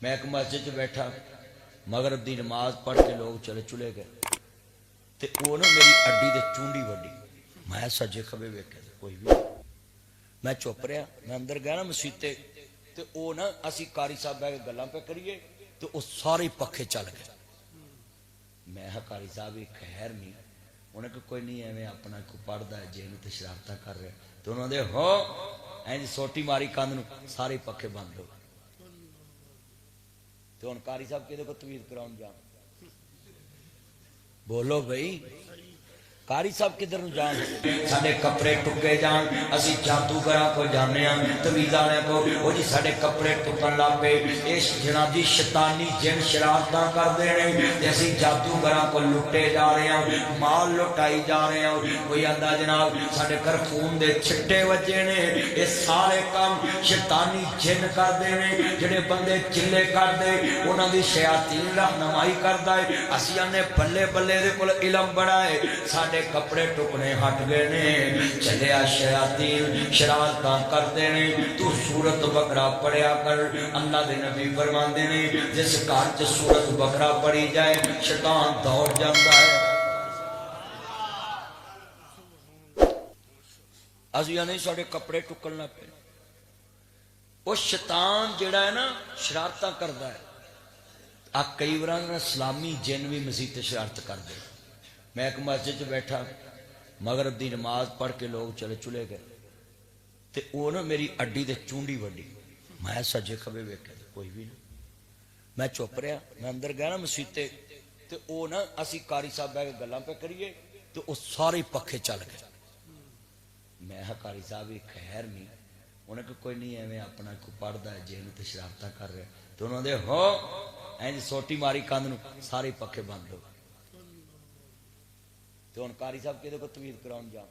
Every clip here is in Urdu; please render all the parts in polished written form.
میں ایک مسجد بیٹھا مغرب دی نماز پڑھ کے لوگ چلے گئے تے وہ نا میری اڈی تے چونڈی وڈی میں سجے کھبے ویکھے کوئی بھی میں چپ رہا میں اندر گیا نا مسیت تے وہ نا اسی قاری صاحب بہ کے گلاں پہ کریے تو وہ سارے پکھے چل گئے میں قاری صاحب خیر نہیں انہیں کہ کوئی نہیں ایویں اپنا کو پڑھتا ہے جن تے شرارتاں کر رہے تو انہوں نے ہو این سوٹی ماری کندھ سارے پکھے بند ہو تو ہوں قاری صاحب کہ تویز کراؤن جان بولو بھائی قاری صاحب کدھر جان سارے کپڑے ٹکے جان اسی جادوگر کو جانے تویز والے کو وہ جی سارے کپڑے ٹکن لگ پے اس جناب جی شیطانی جن شرارتاں کرتے ہیں اسی جادوگر کو لٹے جا رہے ہیں مال لٹائی جا رہے ہیں کوئی آدھا جناب سارے گھر خون دے چھٹے وجے نے یہ سارے کام شیطانی جن کرتے ہیں جڑے بندے چلے کرتے انہوں دی شیاطین رہنمائی کرتا ہے اسی آنے بلے بلے دے کول علم بڑا ہے سارے کپڑے ٹکنے ہٹ گئے نے چلیا شیاطین شرارتاں کرتے نے تو سورت بقرہ پڑھیا کر اللہ دے نبی فرماندے نے جس گھر چ سورت بقرہ پڑھی جائے شیطان دوڑ جاتا ہے ازیا نہیں سارے کپڑے ٹکن لگ پے وہ شیطان جڑا ہے نا شرارتاں کرتا ہے کئی بار اسلامی جن بھی مسیح شرارت کرتے میں ایک مسجد بیٹھا مغرب دی نماز پڑھ کے لوگ چلے گئے تے وہ نا میری اڈی تے چونڈی وڈی میں سجے کھبے ویکھے کوئی بھی نہیں میں چپ رہا میں اندر گیا نا مسیت تے وہ نا اسی قاری صاحب بہ کے گلاں پہ کریے تو وہ سارے پکھے چل گئے میں قاری صاحب خیر نہیں انہیں کہ کوئی نہیں ایویں اپنا کو پڑھتا ہے جن تے شرارتاں کر رہے تو انہوں نے ہو این سوٹی ماری کندھ سارے پکھے بند ہو تو ہوں قاری صاحب کہ تویز کراؤن جان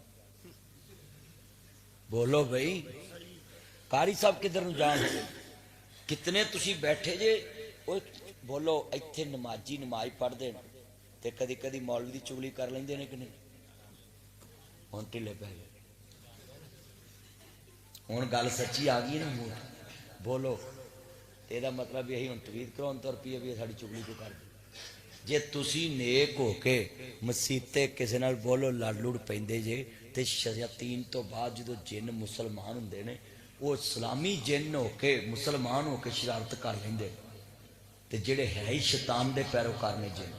بولو بھائی قاری صاحب کدھر جان کتنے تسی بیٹھے جے بولو ایتھے نمازی نماز پڑھتے تے کدی کدی مولوی دی چگلی کر لیندے نے کہ نہیں ہوں ٹھلے پہ گئے ہوں گل سچی آ گئی نا منہ بولو یہ مطلب یہی ہوں تویز کراؤن تو روپیے بھی ساری چگلی کو کر دے جے تسی نیک ہو کے مسیتے کسی نال بولو لڑ لڑ پیندے جے تے شیاطین تو بعد جدو جن مسلمان ہوندے نے وہ اسلامی جن ہو کے مسلمان ہو کے شرارت کر لیندے تے جڑے ہے ہی شیطان دے پیروکار نے جن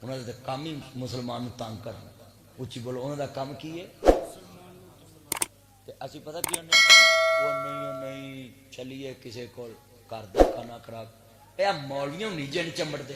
انہوں نے کام ہی مسلمان تنگ کرنا اچھی بولو انہوں دا کام کی ہے تے اسی پتہ کی وہ نہیں چلیے کسی کو کر دے کھانا خراب اے مولویوں نہیں جن چمڑ دے